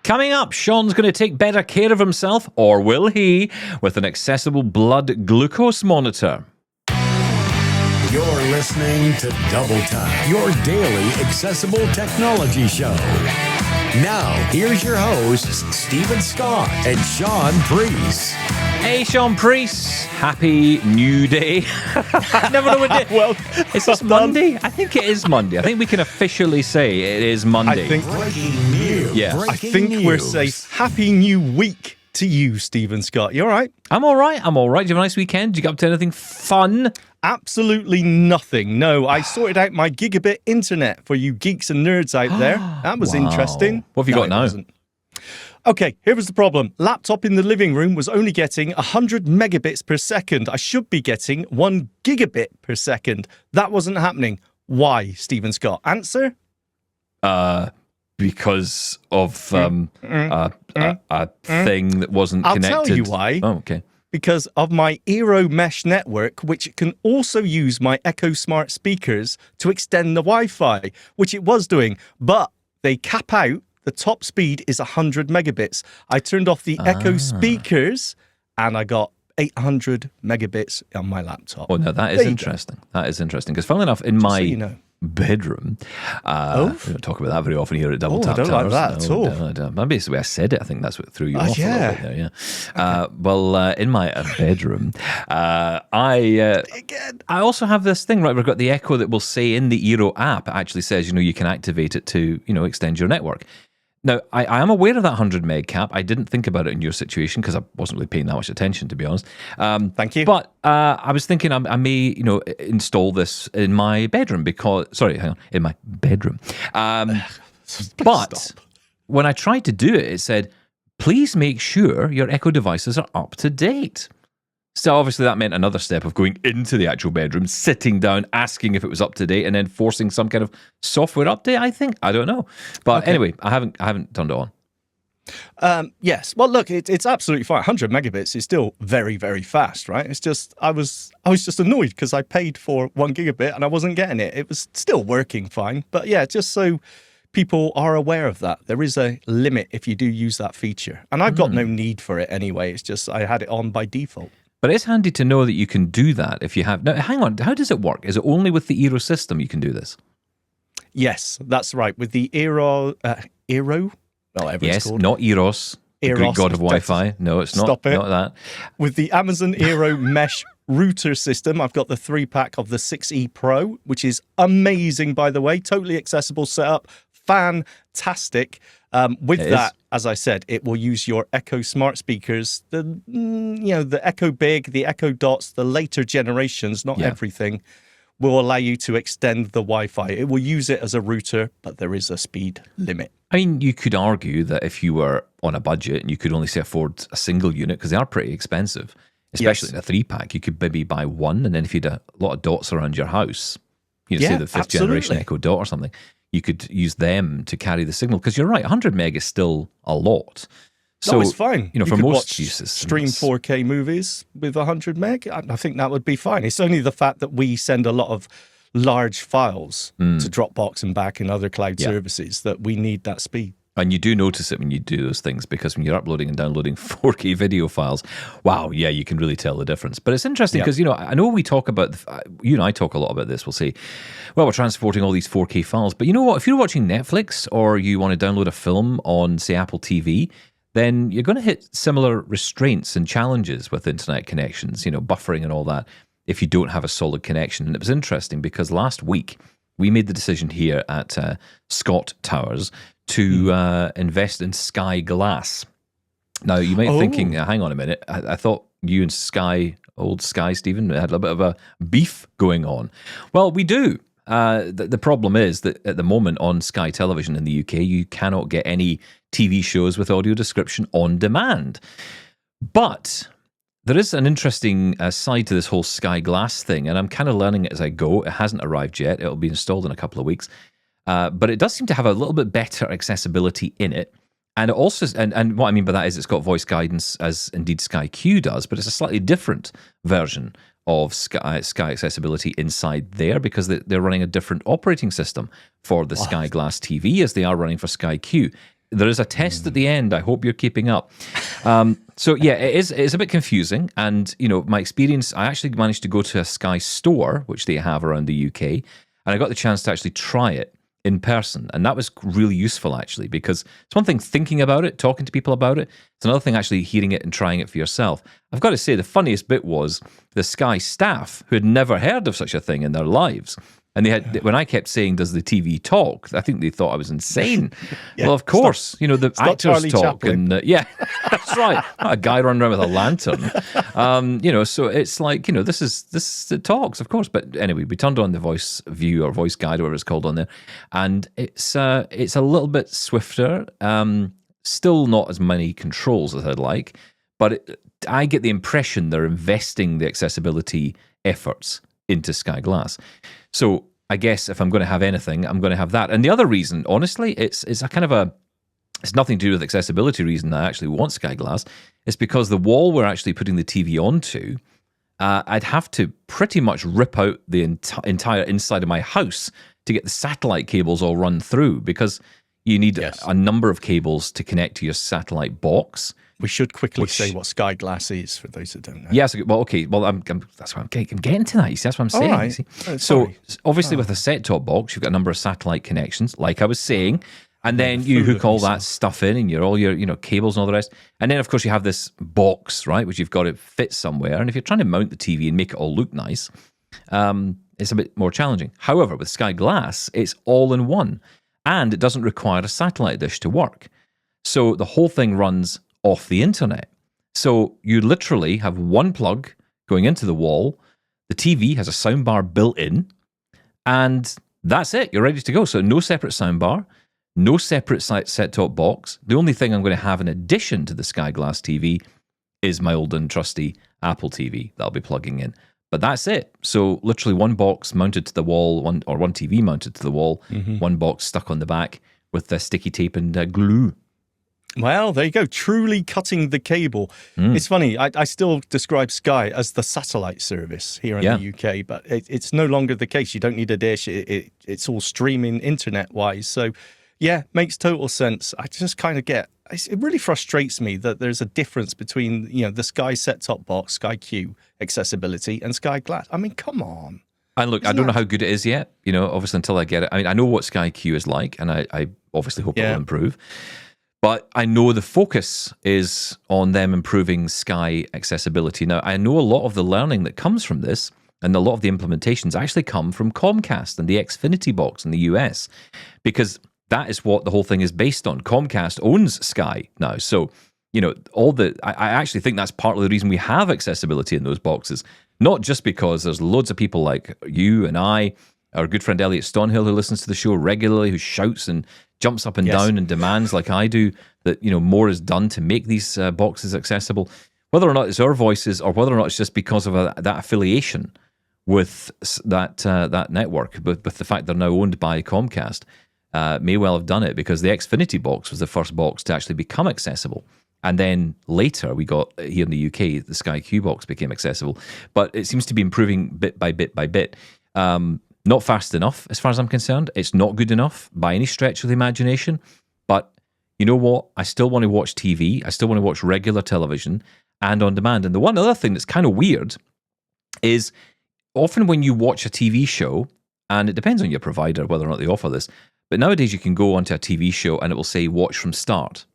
Coming up, Shaun's going to take better care of himself, or will he, with an accessible blood glucose monitor. You're listening to Double Time, your daily accessible technology show. Now, here's your hosts, Stephen Scott and Shaun Priest. Hey, Shaun Priest. Happy New Day. I never know what day. Well, is this Monday? I think it is Monday. I think we can officially say it is Monday. I think Breaking news. Yeah. I think we're safe. Happy New Week to you, Stephen Scott. You all right? I'm all right. Did you have a nice weekend? Did you get up to anything fun? Absolutely nothing. No, I sorted out my gigabit internet for you geeks and nerds out there. That was interesting. What have you got now? Wasn't. Okay, here was the problem. Laptop in the living room was only getting 100 megabits per second. I should be getting 1 gigabit per second. That wasn't happening. Why, Stephen Scott? Answer? Because of a thing that wasn't connected. I'll tell you why. Oh, okay. Because of my Eero mesh network, which can also use my Echo smart speakers to extend the Wi-Fi, which it was doing, but they cap out. The top speed is 100 megabits. I turned off the Echo speakers and I got 800 megabits on my laptop. Well, no, that is interesting. That is interesting. Because funnily enough, in my bedroom, we don't talk about that very often here at Double Tap I don't Towers. like that at all. No. Maybe it's the way I said it. I think that's what threw you off a little bit there, yeah. Okay. Well, in my bedroom, I also have this thing, right? We've got the Echo that will say in the Eero app, it actually says, you can activate it to, extend your network. Now, I am aware of that 100 meg cap. I didn't think about it in your situation because I wasn't really paying that much attention, to be honest. Thank you. But I was thinking I may, install this in my bedroom in my bedroom. But when I tried to do it, it said, please make sure your Echo devices are up to date. So obviously that meant another step of going into the actual bedroom, sitting down, asking if it was up to date, and then forcing some kind of software update, I think. I don't know. But anyway, I haven't turned it on. Yes. Well, look, it's absolutely fine. 100 megabits is still very, very fast, right? It's just I was just annoyed because I paid for 1 gigabit and I wasn't getting it. It was still working fine, but yeah, just so people are aware of that, there is a limit if you do use that feature, and I've got no need for it anyway. It's just I had it on by default. But it's handy to know that you can do that if you have. Now, hang on. How does it work? Is it only with the Eero system you can do this? Yes, that's right. With the Eero, whatever it's called. Not Eros, the Greek god of Wi-Fi. No, it's not. Stop it. Not that. With the Amazon Eero mesh router system, I've got the 3-pack of the 6E Pro, which is amazing, by the way. Totally accessible setup. Fantastic. With that, as I said, it will use your Echo smart speakers, the Echo Big, the Echo Dots, the later generations, not everything, will allow you to extend the Wi-Fi. It will use it as a router, but there is a speed limit. I mean, you could argue that if you were on a budget and you could only afford a single unit, because they are pretty expensive, especially in a 3-pack, you could maybe buy one, and then if you had a lot of dots around your house, say the 5th generation Echo Dot or something, you could use them to carry the signal, because you're right, 100 meg is still a lot. So it's fine. You for most uses, stream 4K movies with 100 meg. I think that would be fine. It's only the fact that we send a lot of large files to Dropbox and back in other cloud services that we need that speed. And you do notice it when you do those things, because when you're uploading and downloading 4K video files, wow, yeah, you can really tell the difference. But it's interesting because, I know we talk about, you and I talk a lot about this. We'll say, well, we're transporting all these 4K files. But you know what? If you're watching Netflix or you want to download a film on, say, Apple TV, then you're going to hit similar restraints and challenges with internet connections, buffering and all that, if you don't have a solid connection. And it was interesting because last week we made the decision here at Scott Towers to invest in Sky Glass. Now, you might be thinking, hang on a minute, I thought you and old Sky, Stephen, had a bit of a beef going on. Well, we do. The problem is that at the moment on Sky Television in the UK, you cannot get any TV shows with audio description on demand. But there is an interesting side to this whole Sky Glass thing, and I'm kind of learning it as I go. It hasn't arrived yet. It'll be installed in a couple of weeks. But it does seem to have a little bit better accessibility in it. And it also, and what I mean by that is it's got voice guidance, as indeed Sky Q does, but it's a slightly different version of Sky accessibility inside there, because they're running a different operating system for the Sky Glass TV as they are running for Sky Q. there is a test at the end. I hope you're keeping up. So yeah, it's a bit confusing. And, my experience, I actually managed to go to a Sky store, which they have around the UK, and I got the chance to actually try it in person. And that was really useful, actually, because it's one thing thinking about it, talking to people about it. It's another thing actually hearing it and trying it for yourself. I've got to say, the funniest bit was the Sky staff who had never heard of such a thing in their lives. And they had, when I kept saying, "Does the TV talk?" I think they thought I was insane. Well, of course, the actors talk, and that's right. Not a guy running around with a lantern. So it's like, this it talks, of course. But anyway, we turned on the voice view or voice guide, or whatever it's called on there, and it's a little bit swifter. Still not as many controls as I'd like, but I get the impression they're investing the accessibility efforts into Sky Glass. So I guess if I'm going to have anything, I'm going to have that. And the other reason, honestly, it's a kind of it's nothing to do with accessibility reason I actually want Sky Glass. It's because the wall we're actually putting the TV onto, I'd have to pretty much rip out the entire inside of my house to get the satellite cables all run through, because you need a number of cables to connect to your satellite box. We should quickly say what Sky Glass is for those that don't know. Yes, well, okay. Well, that's what I'm getting to that. You see, that's what I'm saying. Right. So, obviously, with a set-top box, you've got a number of satellite connections, like I was saying, and then you hook all that stuff in, and all your cables and all the rest. And then, of course, you have this box, right, which you've got to fit somewhere. And if you're trying to mount the TV and make it all look nice, it's a bit more challenging. However, with Sky Glass, it's all in one, and it doesn't require a satellite dish to work. So the whole thing runs off the internet. So you literally have one plug going into the wall. The TV has a soundbar built in, and that's it. You're ready to go. So no separate soundbar, no separate set-top box. The only thing I'm going to have in addition to the Sky Glass TV is my old and trusty Apple TV that I'll be plugging in. But that's it. So literally one box mounted to the wall, one TV mounted to the wall, one box stuck on the back with the sticky tape and glue. Well, there you go. Truly cutting the cable. It's funny. I still describe Sky as the satellite service here in the UK, but it's no longer the case. You don't need a dish. It's all streaming internet-wise. So, yeah, makes total sense. I just kind of it really frustrates me that there's a difference between, the Sky set-top box, Sky Q accessibility, and Sky Glass. I mean, come on. And look, I don't know how good it is yet, obviously until I get it. I mean, I know what Sky Q is like, and I obviously hope it will improve. But I know the focus is on them improving Sky accessibility. Now, I know a lot of the learning that comes from this, and a lot of the implementations actually come from Comcast and the Xfinity box in the US, because that is what the whole thing is based on. Comcast owns Sky now. So, I actually think that's part of the reason we have accessibility in those boxes. Not just because there's loads of people like you and I, our good friend Elliot Stonehill, who listens to the show regularly, who shouts and jumps up and down and demands, like I do, that more is done to make these boxes accessible. Whether or not it's our voices, or whether or not it's just because of that affiliation with that network, but with the fact they're now owned by Comcast, may well have done it, because the Xfinity box was the first box to actually become accessible. And then later we got, here in the UK, the Sky Q box became accessible. But it seems to be improving bit by bit by bit. Not fast enough, as far as I'm concerned. It's not good enough by any stretch of the imagination. But you know what? I still want to watch TV. I still want to watch regular television and on demand. And the one other thing that's kind of weird is often when you watch a TV show, and it depends on your provider whether or not they offer this, but nowadays you can go onto a TV show and it will say watch from start.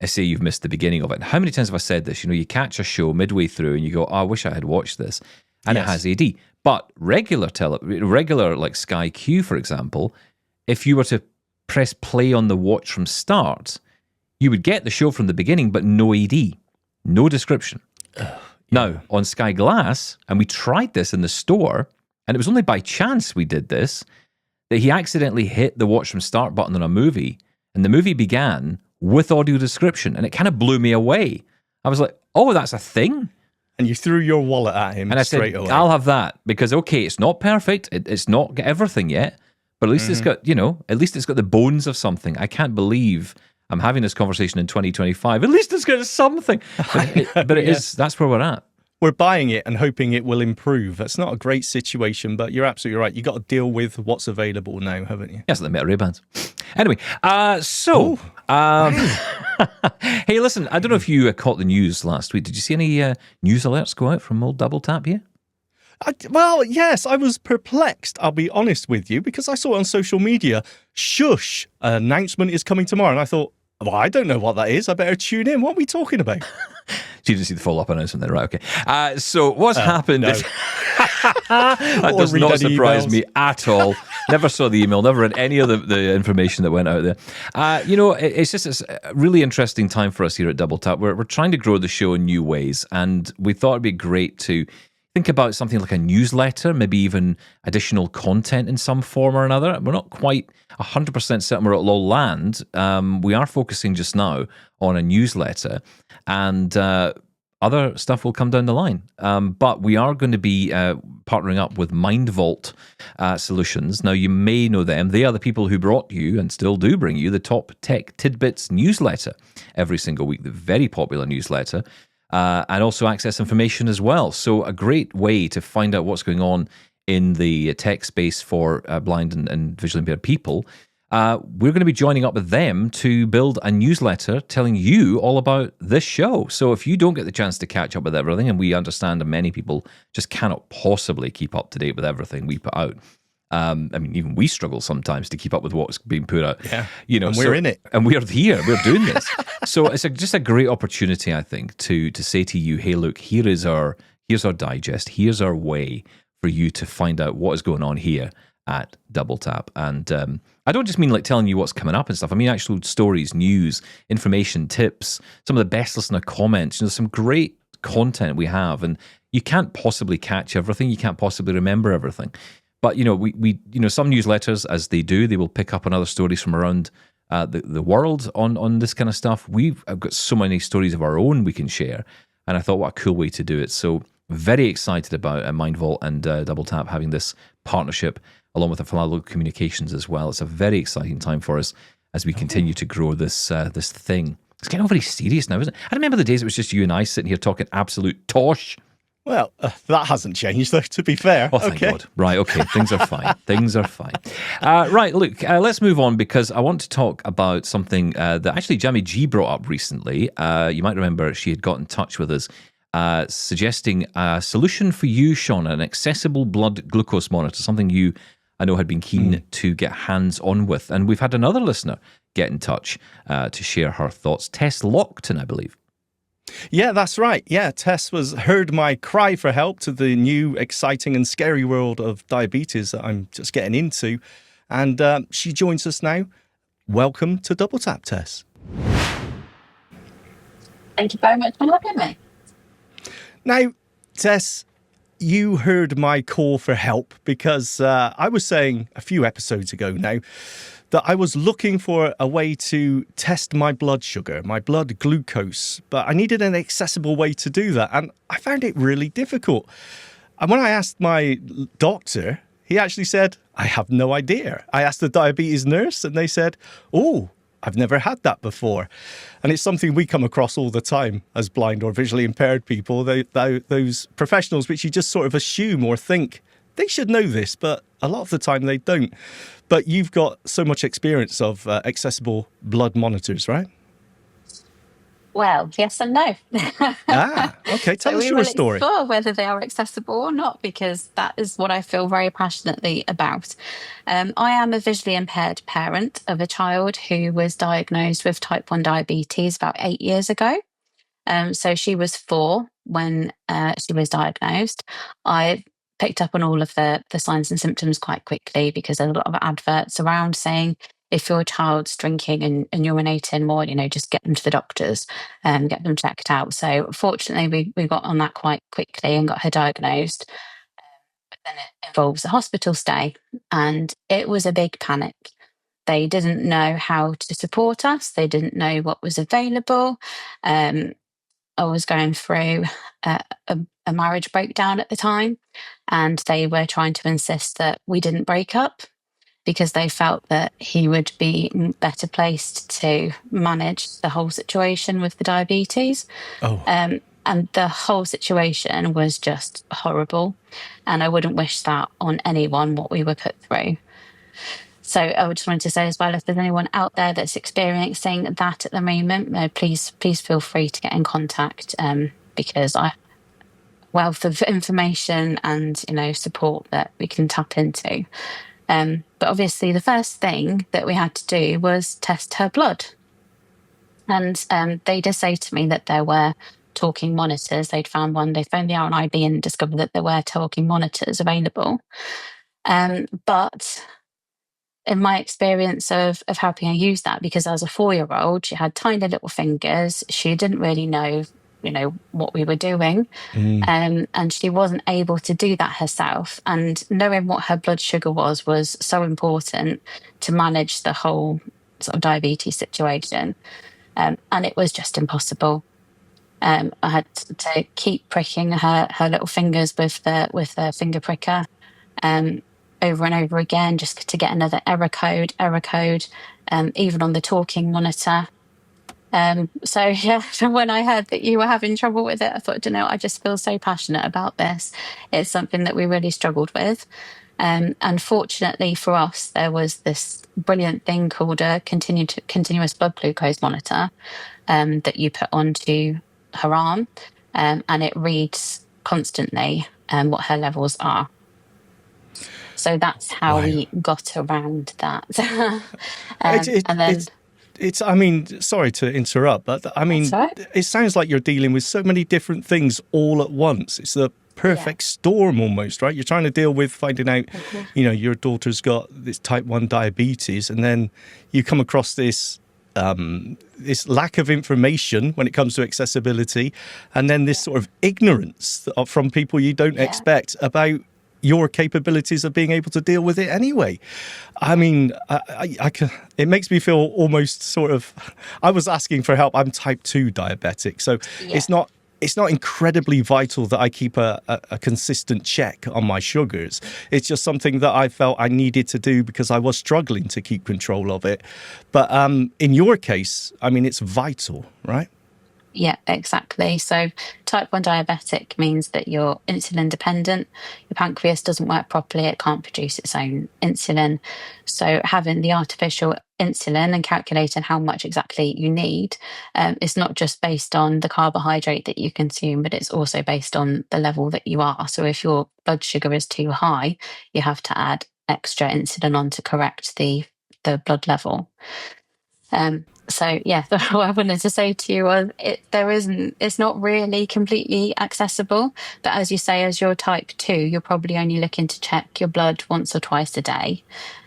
I say you've missed the beginning of it. And how many times have I said this? You catch a show midway through and you go, I wish I had watched this. And it has AD. But regular like Sky Q, for example, if you were to press play on the watch from start, you would get the show from the beginning, but no AD, no description. Now, on Sky Glass, and we tried this in the store, and it was only by chance we did this, that he accidentally hit the watch from start button on a movie, and the movie began with audio description, and it kind of blew me away. I was like, oh, that's a thing? And you threw your wallet at him, and I straight said, away. I'll have that, because, okay, it's not perfect, it's not got everything yet, but at least it's got, at least it's got the bones of something. I can't believe I'm having this conversation in 2025. At least it's got something. But it is, that's where we're at. we're buying it and hoping it will improve. That's not a great situation, but you're absolutely right. You've got to deal with what's available now, haven't you? Yes, the Meta Ray-Bans. Anyway, hey, listen, I don't know if you caught the news last week. Did you see any news alerts go out from old Double Tap here? Well, yes, I was perplexed, I'll be honest with you, because I saw it on social media. Shush, an announcement is coming tomorrow. And I thought, well, I don't know what that is. I better tune in. What are we talking about? So you didn't see the follow-up announcement there, right? Okay. So what's happened? No. That does not surprise me at all. Never saw the email, never read any of the information that went out there. It's a really interesting time for us here at Double Tap. We're trying to grow the show in new ways, and we thought it'd be great to think about something like a newsletter, maybe even additional content in some form or another. We're not quite 100% certain where it'll all land. We are focusing just now on a newsletter, and other stuff will come down the line. But we are going to be partnering up with Mindvault Solutions. Now, you may know them. They are the people who brought you, and still do bring you, the Top Tech Tidbits newsletter every single week, the very popular newsletter. And also access information as well. So a great way to find out what's going on in the tech space for blind and visually impaired people. We're going to be joining up with them to build a newsletter telling you all about this show. So if you don't get the chance to catch up with everything, and we understand that many people just cannot possibly keep up to date with everything we put out. Even we struggle sometimes to keep up with what's being put out. Yeah, and we're in it. And we're here. We're doing this. So it's just a great opportunity, I think, to say to you, hey, look, here's our digest. Here's our way for you to find out what is going on here at Double Tap. And I don't just mean like telling you what's coming up and stuff. I mean actual stories, news, information, tips, some of the best listener comments. Some great content we have. And you can't possibly catch everything. You can't possibly remember everything. But, we some newsletters, as they do, they will pick up on other stories from around the world on this kind of stuff. We've got so many stories of our own we can share. And I thought, what a cool way to do it. So very excited about Mindvault and Double Tap having this partnership, along with the Philalo Communications as well. It's a very exciting time for us as we continue to grow this thing. It's getting all very serious now, isn't it? I remember the days it was just you and I sitting here talking absolute tosh. Well, that hasn't changed, though, to be fair. Oh, thank God. Right, okay, things are fine. Things are fine. Right, look, let's move on, because I want to talk about something that actually Jamie G brought up recently. You might remember she had got in touch with us, suggesting a solution for you, Shaun, an accessible blood glucose monitor, something I know had been keen to get hands-on with. And we've had another listener get in touch to share her thoughts. Tess Lockton, I believe. Yeah, that's right. Yeah, Tess heard my cry for help to the new, exciting and scary world of diabetes that I'm just getting into. And she joins us now. Welcome to Double Tap, Tess. Thank you very much for having me. Now, Tess, you heard my call for help because I was saying a few episodes ago now that I was looking for a way to test my blood sugar, my blood glucose, but I needed an accessible way to do that. And I found it really difficult. And when I asked my doctor, he actually said, I have no idea. I asked the diabetes nurse and they said, oh, I've never had that before. And it's something we come across all the time as blind or visually impaired people, those professionals which you just sort of assume or think they should know this, but a lot of the time they don't. But you've got so much experience of accessible blood monitors, right? Well, yes and no. Okay. Tell us your story. We will explore whether they are accessible or not, because that is what I feel very passionately about. I am a visually impaired parent of a child who was diagnosed with type 1 diabetes about 8 years ago. So she was 4 when she was diagnosed. I picked up on all of the signs and symptoms quite quickly, because there's a lot of adverts around saying, if your child's drinking and urinating more, just get them to the doctors and get them checked out. So fortunately, we got on that quite quickly and got her diagnosed. But then it involves a hospital stay, and it was a big panic. They didn't know how to support us. They didn't know what was available. I was going through a marriage breakdown at the time, and they were trying to insist that we didn't break up, because they felt that he would be better placed to manage the whole situation with the diabetes. Oh. And the whole situation was just horrible. And I wouldn't wish that on anyone, what we were put through. So I just wanted to say as well, if there's anyone out there that's experiencing that at the moment, please feel free to get in contact, because I wealth of information and support that we can tap into. But obviously, the first thing that we had to do was test her blood, and they did say to me that there were talking monitors. They'd found one. They phoned the RNIB and discovered that there were talking monitors available. But in my experience of helping her use that, because as a 4-year-old, she had tiny little fingers. She didn't really know, what we were doing. And she wasn't able to do that herself. And knowing what her blood sugar was so important to manage the whole sort of diabetes situation. And it was just impossible. I had to keep pricking her little fingers with the finger pricker, over and over again, just to get another error code, even on the talking monitor. So yeah, when I heard that you were having trouble with it, I thought, I just feel so passionate about this. It's something that we really struggled with. Unfortunately for us, there was this brilliant thing called a continuous blood glucose monitor that you put onto her arm, and it reads constantly what her levels are. So that's how we got around that. I mean, sorry to interrupt, but I mean, it sounds like you're dealing with so many different things all at once. It's the perfect storm almost, right? You're trying to deal with finding out, your daughter's got this type 1 diabetes, and then you come across this lack of information when it comes to accessibility, and then this sort of ignorance from people you don't expect about your capabilities of being able to deal with it anyway. I mean, it makes me feel almost sort of, I was asking for help. I'm type 2 diabetic. So it's not incredibly vital that I keep a consistent check on my sugars. It's just something that I felt I needed to do because I was struggling to keep control of it. But in your case, I mean, it's vital, right? Yeah, exactly. So type 1 diabetic means that you're insulin dependent. Your pancreas doesn't work properly. It can't produce its own insulin. So having the artificial insulin and calculating how much exactly you need is not just based on the carbohydrate that you consume, but it's also based on the level that you are. So if your blood sugar is too high, you have to add extra insulin on to correct the blood level. So yeah, what I wanted to say to you was it's not really completely accessible, but as you say, as you're type 2, you're probably only looking to check your blood once or twice a day.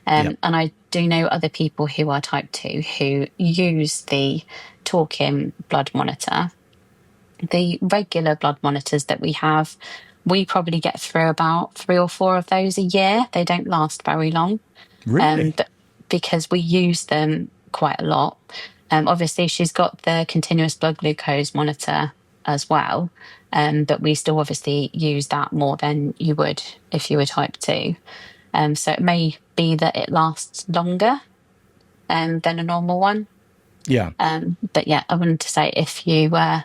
And I do know other people who are type 2 who use the talking blood monitor. The regular blood monitors that we have, we probably get through about 3 or 4 of those a year. They don't last very long. Really? But because we use them quite a lot. Obviously, she's got the continuous blood glucose monitor as well, but we still obviously use that more than you would if you were type 2. So it may be that it lasts longer than a normal one. Yeah. But yeah, I wanted to say if you were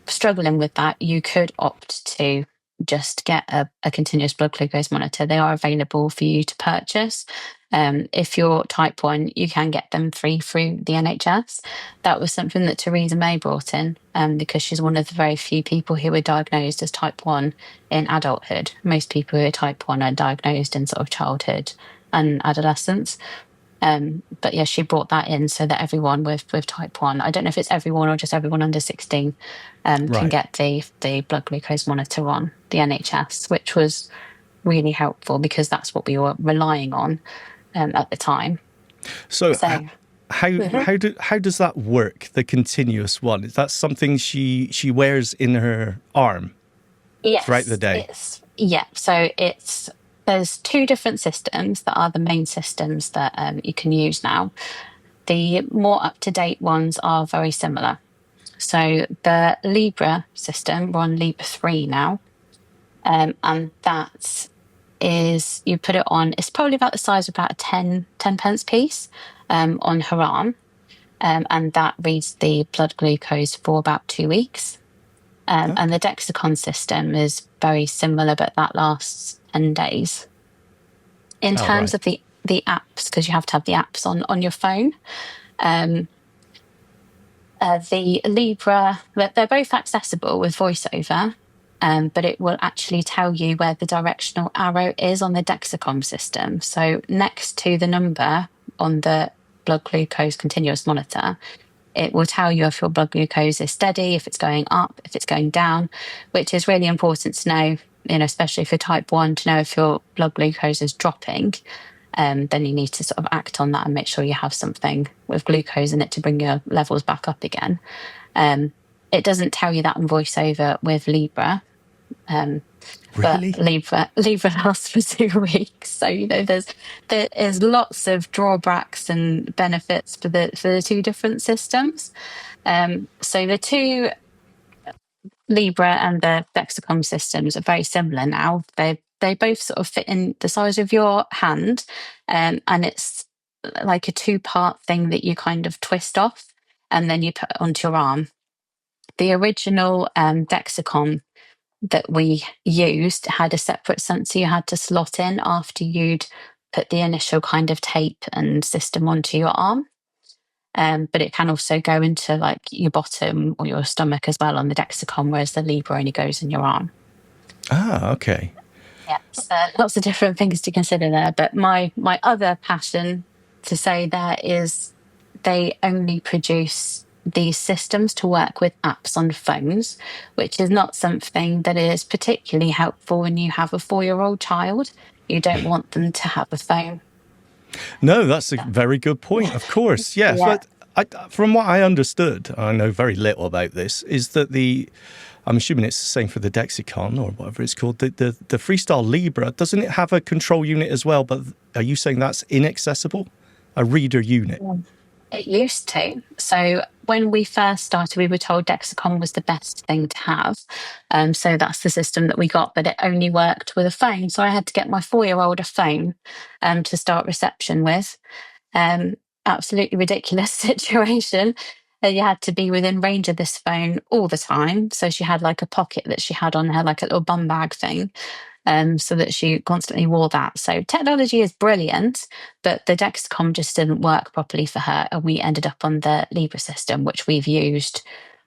struggling with that, you could opt to just get a continuous blood glucose monitor. They are available for you to purchase. If you're type 1, you can get them free through the NHS. That was something that Theresa May brought in because she's one of the very few people who were diagnosed as type 1 in adulthood. Most people who are type 1 are diagnosed in sort of childhood and adolescence. But yeah, she brought that in so that everyone with type 1, I don't know if it's everyone or just everyone under 16, can get the blood glucose monitor on the NHS, which was really helpful because that's what we were relying on at the time. So how does that work, the continuous one? Is that something she wears in her arm throughout the day? So there's 2 different systems that are the main systems that you can use now. The more up-to-date ones are very similar. So the Libre system, we're on Libre 3 now, and that is, you put it on, it's probably about the size of about a 10 pence piece on her arm, and that reads the blood glucose for about 2 weeks. And the Dexcom system is very similar, but that lasts 10 days. In terms of the apps, because you have to have the apps on your phone, the Libre, they're both accessible with voiceover, but it will actually tell you where the directional arrow is on the Dexcom system. So next to the number on the blood glucose continuous monitor, it will tell you if your blood glucose is steady, if it's going up, if it's going down, which is really important to know, especially for type 1, to know if your blood glucose is dropping. Then you need to sort of act on that and make sure you have something with glucose in it to bring your levels back up again. It doesn't tell you that in voiceover with Libre. Really? But Libre lasts for 2 weeks. So, there's lots of drawbacks and benefits for the two different systems. So the two Libre and the Dexcom systems are very similar now. They both sort of fit in the size of your hand, and it's like a 2-part thing that you kind of twist off and then you put onto your arm. The original Dexcom that we used had a separate sensor you had to slot in after you'd put the initial kind of tape and system onto your arm. But it can also go into like your bottom or your stomach as well on the Dexcom, whereas the Libre only goes in your arm. Ah, okay. Yeah, so lots of different things to consider there. But my other passion to say there is they only produce these systems to work with apps on phones, which is not something that is particularly helpful when you have a 4-year-old child. You don't want them to have a phone. No, that's a very good point, of course. Yeah, but from what I understood, I know very little about this, is that I'm assuming it's the same for the Dexcom or whatever it's called, the Freestyle Libre, doesn't it have a control unit as well? But are you saying that's inaccessible? A reader unit? It used to. So when we first started, we were told Dexcom was the best thing to have. So that's the system that we got, but it only worked with a phone. So I had to get my 4-year-old a phone to start reception with. Absolutely ridiculous situation. You had to be within range of this phone all the time. So she had like a pocket that she had on her, like a little bum bag thing. So that she constantly wore that. So technology is brilliant, but the Dexcom just didn't work properly for her. And we ended up on the Libre system, which we've used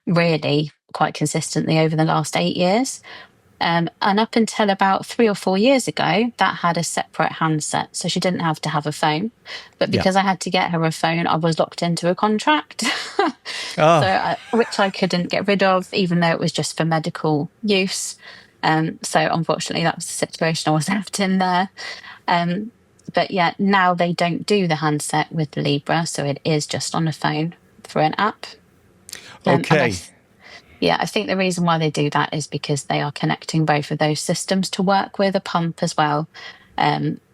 really quite consistently over the last 8 years. And up until about 3 or 4 years ago, that had a separate handset. So she didn't have to have a phone. But because I had to get her a phone, I was locked into a contract, which I couldn't get rid of, even though it was just for medical use. So unfortunately, that was the situation I was left in there. But yeah, now they don't do the handset with the Libre, so it is just on a phone through an app. Okay. I think the reason why they do that is because they are connecting both of those systems to work with a pump as well.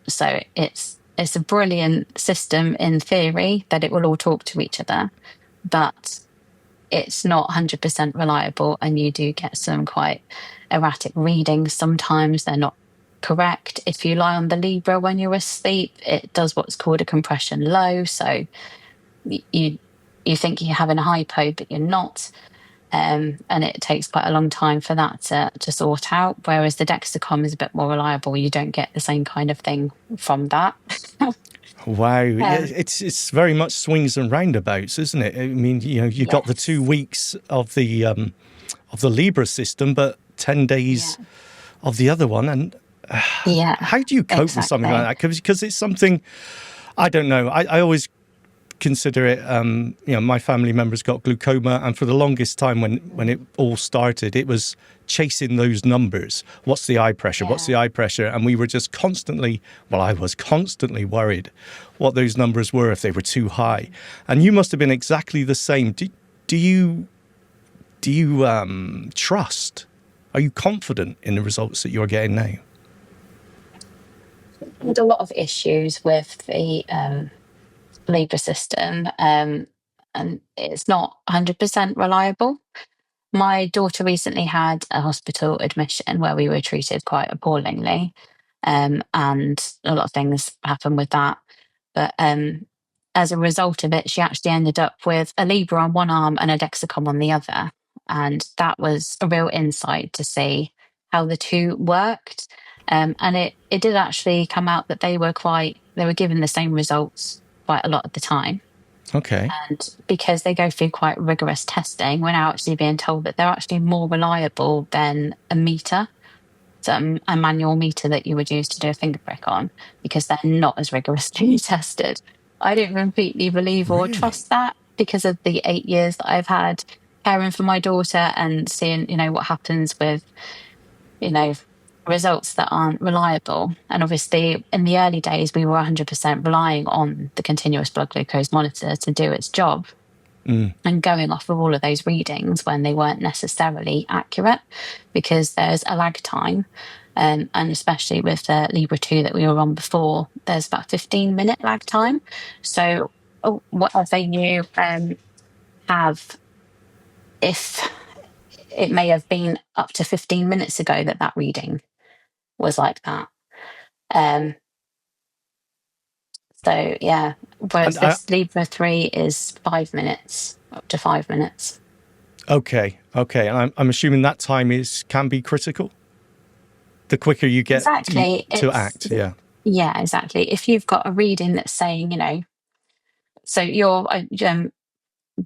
So it's a brilliant system in theory that it will all talk to each other, but it's not 100% reliable, and you do get some quite erratic readings sometimes. They're not correct. If you lie on the Libre when you're asleep, it does what's called a compression low, so you think you're having a hypo, but you're not. And it takes quite a long time for that to sort out, whereas the Dexcom is a bit more reliable. You don't get the same kind of thing from that. Wow, it's very much swings and roundabouts, isn't it? I mean, you've got the 2 weeks of the Libre system, but 10 days of the other one. And how do you cope with something like that? Because it's something, I don't know. I always consider it, my family members got glaucoma, and for the longest time when it all started, it was chasing those numbers. What's the eye pressure? What's the eye pressure? And we were just I was constantly worried what those numbers were if they were too high. And you must have been exactly the same. Do you trust? Are you confident in the results that you're getting now? There's a lot of issues with the Libre system, and it's not 100% reliable. My daughter recently had a hospital admission where we were treated quite appallingly, and a lot of things happened with that. But as a result of it, she actually ended up with a Libre on one arm and a Dexcom on the other. and that was a real insight to see how the two worked. And it did actually come out that they were given the same results quite a lot of the time. Okay. And because they go through quite rigorous testing, we're now actually being told that they're actually more reliable than a meter, so a manual meter that you would use to do a finger prick on, because they're not as rigorously tested. I don't completely believe or trust that because of the 8 years that I've had caring for my daughter and seeing, what happens with, results that aren't reliable. And obviously, in the early days, we were 100% relying on the continuous blood glucose monitor to do its job and going off of all of those readings when they weren't necessarily accurate because there's a lag time. And especially with the Libre 2 that we were on before, there's about 15-minute lag time. So whatever you have, if it may have been up to 15 minutes ago that reading was like that. So yeah, whereas this Libre 3 is 5 minutes, up to 5 minutes. Okay. And I'm assuming that time can be critical. The quicker you get to act, yeah. Yeah, exactly. If you've got a reading that's saying, so your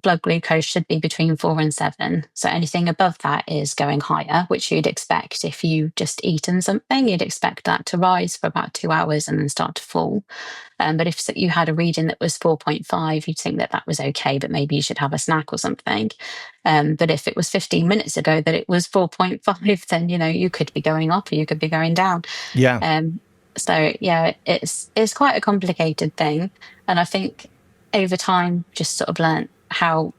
blood glucose should be between 4 and 7. So anything above that is going higher, which you'd expect if you just eaten something. You'd expect that to rise for about 2 hours and then start to fall. But if you had a reading that was 4.5, you'd think that was okay, but maybe you should have a snack or something. But if it was 15 minutes ago that it was 4.5, then, you could be going up or you could be going down. Yeah. So, yeah, it's quite a complicated thing. And I think over time, just sort of learnt how,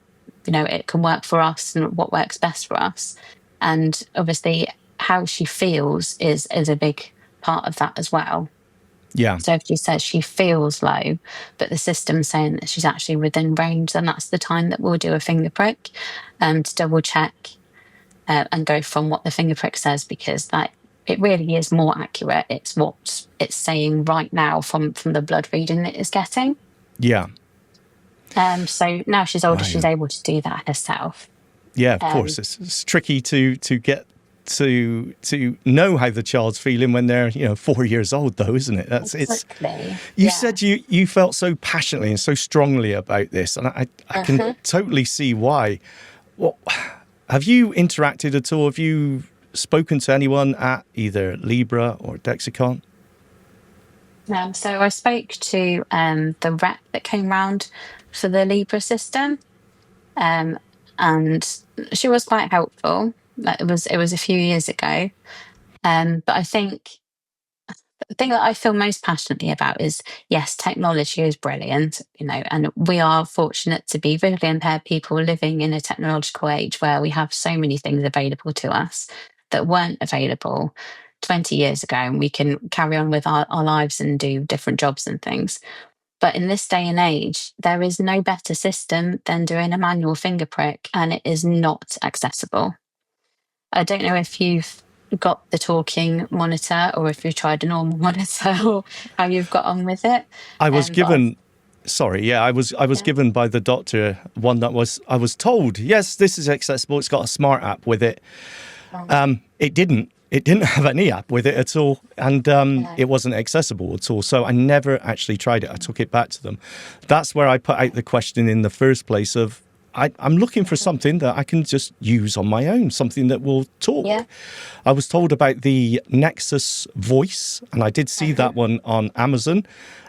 it can work for us and what works best for us. And obviously how she feels is a big part of that as well. Yeah. So if she says she feels low, but the system's saying that she's actually within range, then that's the time that we'll do a finger prick to double check and go from what the finger prick says, because it really is more accurate. It's what it's saying right now from the blood reading that it's getting. Yeah. So now she's older, she's able to do that herself. Yeah, of course. It's tricky to get to know how the child's feeling when they're 4 years old, though, isn't it? Exactly. You said you felt so passionately and so strongly about this, and I can totally see why. Well, have you interacted at all? Have you spoken to anyone at either Libre or Dexcom? So I spoke to the rep that came round for the Libre system, and she was quite helpful. It was a few years ago, but I think the thing that I feel most passionately about is, yes, technology is brilliant, and we are fortunate to be visually impaired people living in a technological age where we have so many things available to us that weren't available 20 years ago, and we can carry on with our lives and do different jobs and things. But in this day and age, there is no better system than doing a manual finger prick, and it is not accessible. I don't know if you've got the talking monitor or if you've tried a normal monitor or how you've got on with it. I was given... Sorry, yeah, I was given by the doctor one that I was told, yes, this is accessible. It's got a smart app with it. It didn't have any app with it at all, and it wasn't accessible at all. So I never actually tried it. I took it back to them. That's where I put out the question in the first place of, I'm looking for something that I can just use on my own, something that will talk. Yeah. I was told about the Nexus Voice, and I did see that one on Amazon,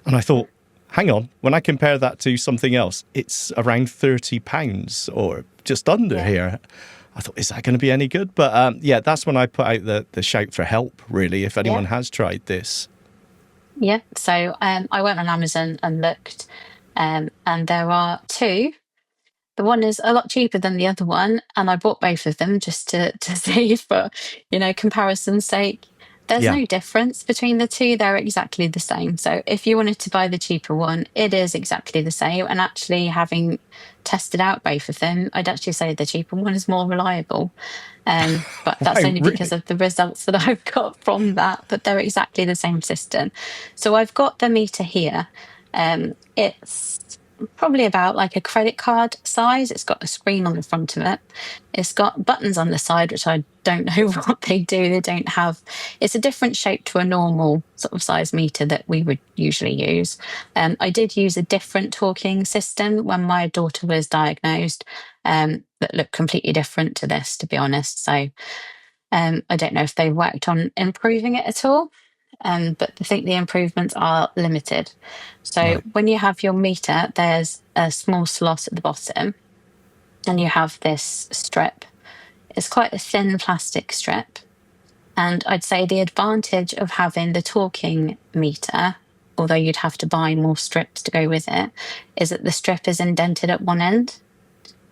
and I thought, hang on, when I compare that to something else, it's around £30 or just under here. I thought, is that going to be any good? But that's when I put out the shout for help, really, if anyone has tried this. Yeah, so I went on Amazon and looked, and there are two. The one is a lot cheaper than the other one, and I bought both of them just to see for, comparison's sake. There's no difference between the two. They're exactly the same. So if you wanted to buy the cheaper one, it is exactly the same. And actually, having tested out both of them, I'd actually say the cheaper one is more reliable. But that's only because of the results that I've got from that. But they're exactly the same system. So I've got the meter here. It's probably about like a credit card size. It's got a screen on the front of it. It's got buttons on the side, which I don't know what they do. They don't have, it's a different shape to a normal sort of size meter that we would usually use. I did use a different talking system when my daughter was diagnosed, that looked completely different to this, to be honest. So I don't know if they worked on improving it at all. But I think the improvements are limited. So when you have your meter, there's a small slot at the bottom, and you have this strip. It's quite a thin plastic strip. And I'd say the advantage of having the talking meter, although you'd have to buy more strips to go with it, is that the strip is indented at one end.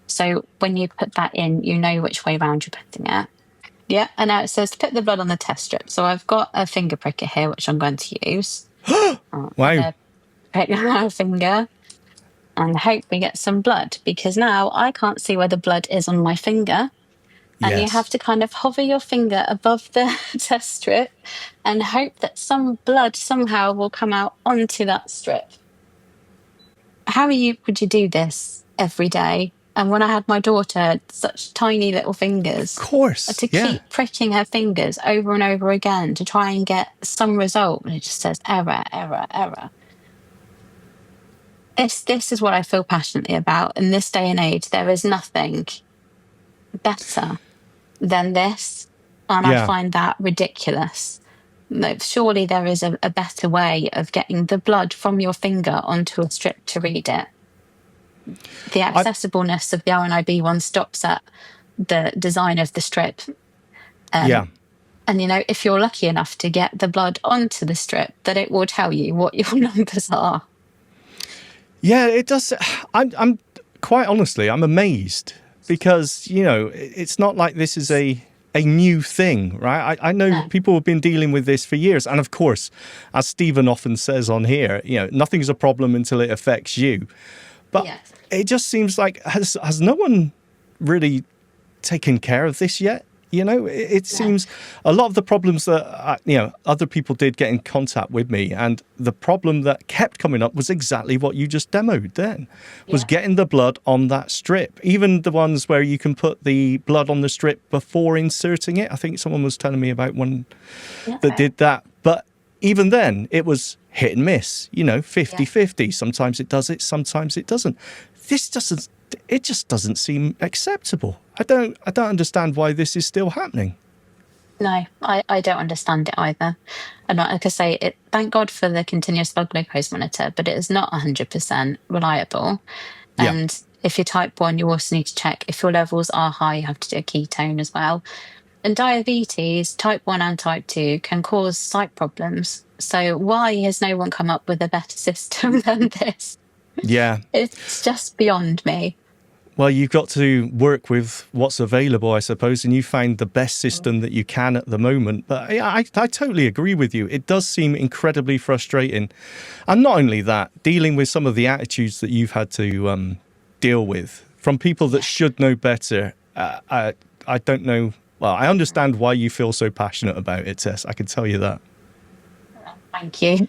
So when you put that in, you know which way round you're putting it. Yeah, and now it says to put the blood on the test strip. So I've got a finger pricker here, which I'm going to use. Wow. Prick my finger and hope we get some blood, because now I can't see where the blood is on my finger. And you have to kind of hover your finger above the test strip and hope that some blood somehow will come out onto that strip. How would you do this every day? And when I had my daughter, such tiny little fingers. Of course. To keep pricking her fingers over and over again to try and get some result. And it just says error, error, error. This is what I feel passionately about. In this day and age, there is nothing better than this. And I find that ridiculous. Surely there is a better way of getting the blood from your finger onto a strip to read it. The accessibleness of the RNIB one stops at the design of the strip. And, if you're lucky enough to get the blood onto the strip, that it will tell you what your numbers are. Yeah, it does. I'm quite honestly, I'm amazed because, it's not like this is a new thing, right? I know people have been dealing with this for years. And of course, as Stephen often says on here, nothing's a problem until it affects you. But it just seems like, has no one really taken care of this yet? It seems a lot of the problems that, other people did get in contact with me. And the problem that kept coming up was exactly what you just demoed then, was getting the blood on that strip. Even the ones where you can put the blood on the strip before inserting it. I think someone was telling me about one that did that. But even then, it was hit and miss, 50-50. Sometimes it does it, sometimes it doesn't. It just doesn't seem acceptable. I don't understand why this is still happening. No, I don't understand it either. And like I say, thank God for the continuous blood glucose monitor, but it is not 100% reliable. And if you're type 1, you also need to check if your levels are high, you have to do a ketone as well. And diabetes, type 1 and type 2, can cause sight problems. So why has no one come up with a better system than this? Yeah. It's just beyond me. Well, you've got to work with what's available, I suppose, and you find the best system that you can at the moment. But I totally agree with you. It does seem incredibly frustrating. And not only that, dealing with some of the attitudes that you've had to deal with from people that should know better. I don't know. Well, I understand why you feel so passionate about it, Tess. I can tell you that. Thank you.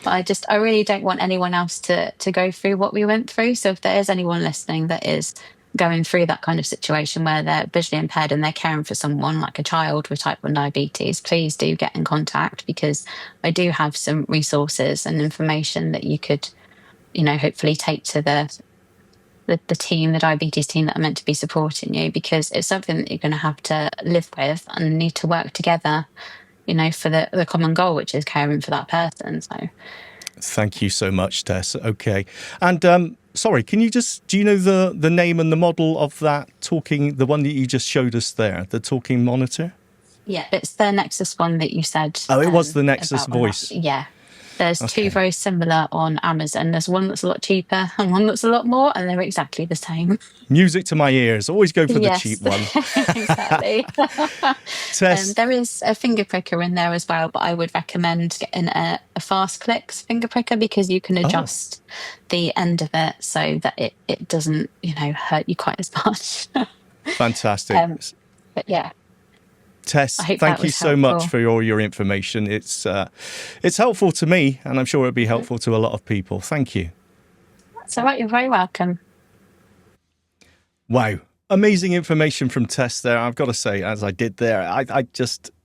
But I really don't want anyone else to go through what we went through. So if there is anyone listening that is going through that kind of situation where they're visually impaired and they're caring for someone like a child with type 1 diabetes, please do get in contact, because I do have some resources and information that you could, hopefully take to the team, the diabetes team that are meant to be supporting you, because it's something that you're going to have to live with and need to work together, for the common goal, which is caring for that person. So, thank you so much, Tess. Okay. And sorry, do you know the name and the model of that the one that you just showed us there, the talking monitor? Yeah, it's the Nexus one that you said. Oh, it was the Nexus Voice. Yeah. There's two very similar on Amazon. There's one that's a lot cheaper and one that's a lot more, and they're exactly the same. Music to my ears. Always go for the cheap one. Exactly. Tess. There is a finger pricker in there as well, but I would recommend getting a fast clicks finger pricker, because you can adjust the end of it so that it doesn't, hurt you quite as much. Fantastic. But yeah. Tess, thank you so much for all your information. It's helpful to me, and I'm sure it'll be helpful to a lot of people. Thank you. That's all right. You're very welcome. Wow. Amazing information from Tess there. I've got to say, as I did there,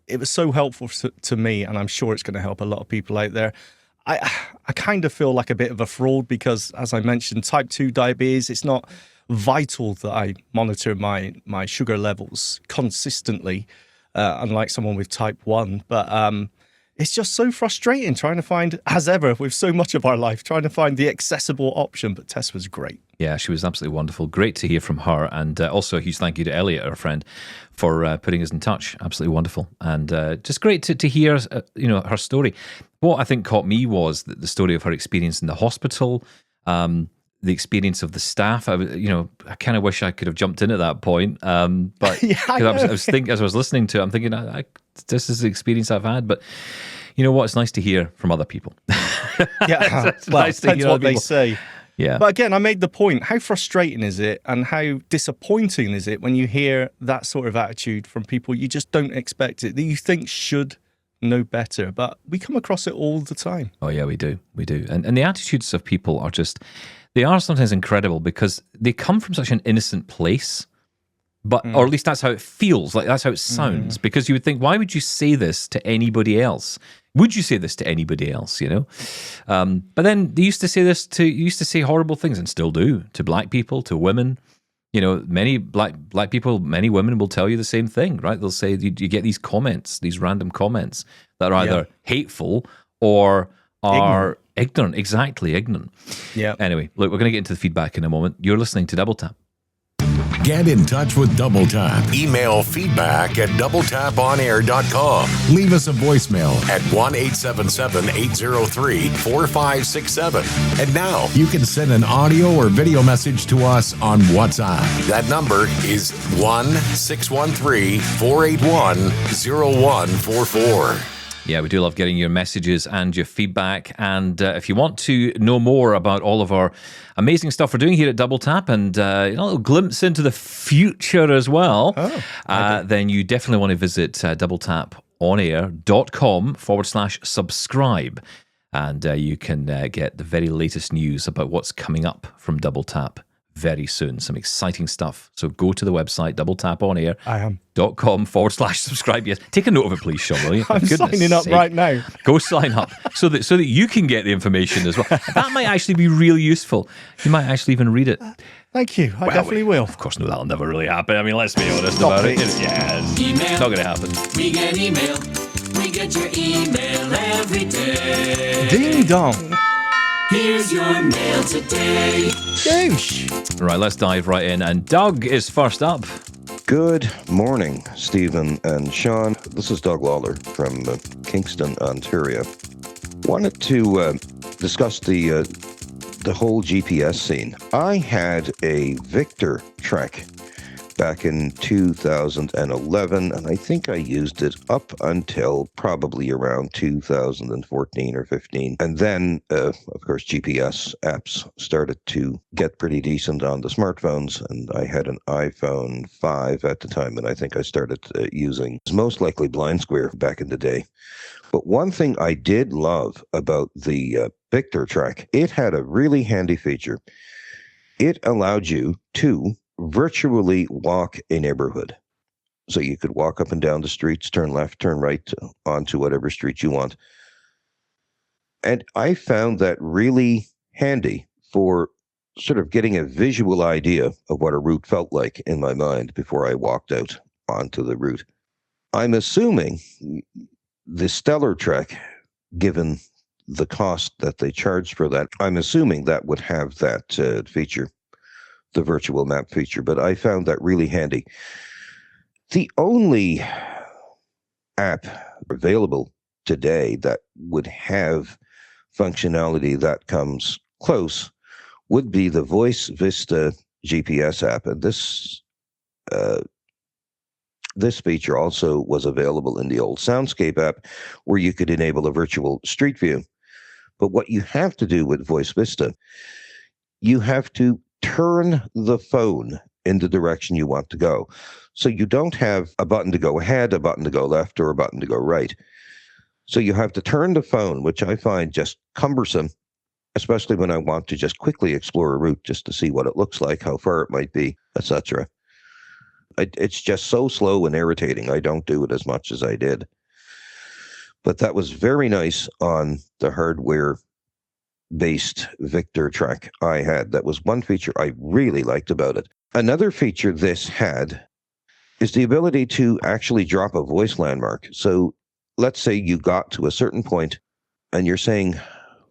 it was so helpful to me, and I'm sure it's going to help a lot of people out there. I kind of feel like a bit of a fraud because, as I mentioned, type 2 diabetes, it's not vital that I monitor my sugar levels consistently, unlike someone with type 1. But it's just so frustrating trying to find, as ever, with so much of our life, trying to find the accessible option. But Tess was great. Yeah, she was absolutely wonderful. Great to hear from her. And also a huge thank you to Elliot, our friend, for putting us in touch. Absolutely wonderful. And just great to hear, her story. What I think caught me was the story of her experience in the hospital, the experience of the staff. I kind of wish I could have jumped in at that point. But Yeah, I was thinking, as I was listening to it, I'm thinking, this is the experience I've had. But you know what? It's nice to hear from other people. Yeah, It's well, nice to depends hear what other they people. say. Yeah. But again, I made the point, how frustrating is it and how disappointing is it when you hear that sort of attitude from people you just don't expect it, that you think should know better. But we come across it all the time. Oh, yeah, we do. We do. And the attitudes of people are they are sometimes incredible because they come from such an innocent place, or at least that's how it feels, like that's how it sounds. Because you would think, why would you say this to anybody else? Would you say this to anybody else, But then they used to say horrible things, and still do, to black people, to women. Many black people, many women will tell you the same thing, right? They'll say you get these comments, these random comments that are either hateful or are ignorant. Exactly, ignorant. Yeah. Anyway, look, we're going to get into the feedback in a moment. You're listening to Double Tap. Get in touch with Double Tap. Email feedback at doubletaponair.com. Leave us a voicemail at 1-877-803-4567. And now you can send an audio or video message to us on WhatsApp. That number is 1-613-481-0144. Yeah, we do love getting your messages and your feedback. And if you want to know more about all of our amazing stuff we're doing here at Double Tap and a little glimpse into the future as well, then you definitely want to visit doubletaponair.com/subscribe. And you can get the very latest news about what's coming up from Double Tap very soon. Some exciting stuff. So go to the website, doubletaponair.com/subscribe. Yes, take a note of it, please, Shaun, will you? I'm signing up right now. Go sign up so that you can get the information as well. That might actually be real useful. You might actually even read it. Thank you. I definitely will. Of course, no, that'll never really happen. I mean, let's be honest about it. Yeah, it's not going to happen. We get email. We get your email every day. Ding dong. Here's your mail today. Douche. Right, let's dive right in. And Doug is first up. Good morning, Stephen and Shaun. This is Doug Lawler from Kingston, Ontario. Wanted to discuss the whole GPS scene. I had a Victor Trek back in 2011, and I think I used it up until probably around 2014 or 15. And then, of course, GPS apps started to get pretty decent on the smartphones, and I had an iPhone 5 at the time, and I think I started using, most likely Blind Square back in the day. But one thing I did love about the Victor Trek, it had a really handy feature. It allowed you to virtually walk a neighborhood. So you could walk up and down the streets, turn left, turn right, onto whatever street you want. And I found that really handy for sort of getting a visual idea of what a route felt like in my mind before I walked out onto the route. I'm assuming the Stellar Trek, given the cost that they charged for that, I'm assuming that would have that feature, the virtual map feature, but I found that really handy. The only app available today that would have functionality that comes close would be the Voice Vista GPS app, and this feature also was available in the old Soundscape app, where you could enable a virtual street view. But what you have to do with Voice Vista, you have to turn the phone in the direction you want to go. So you don't have a button to go ahead, a button to go left, or a button to go right. So you have to turn the phone, which I find just cumbersome, especially when I want to just quickly explore a route just to see what it looks like, how far it might be, etc. It's just so slow and irritating. I don't do it as much as I did. But that was very nice on the hardware-based Victor track I had. That was one feature I really liked about it. Another feature this had is the ability to actually drop a voice landmark. So let's say you got to a certain point and you're saying,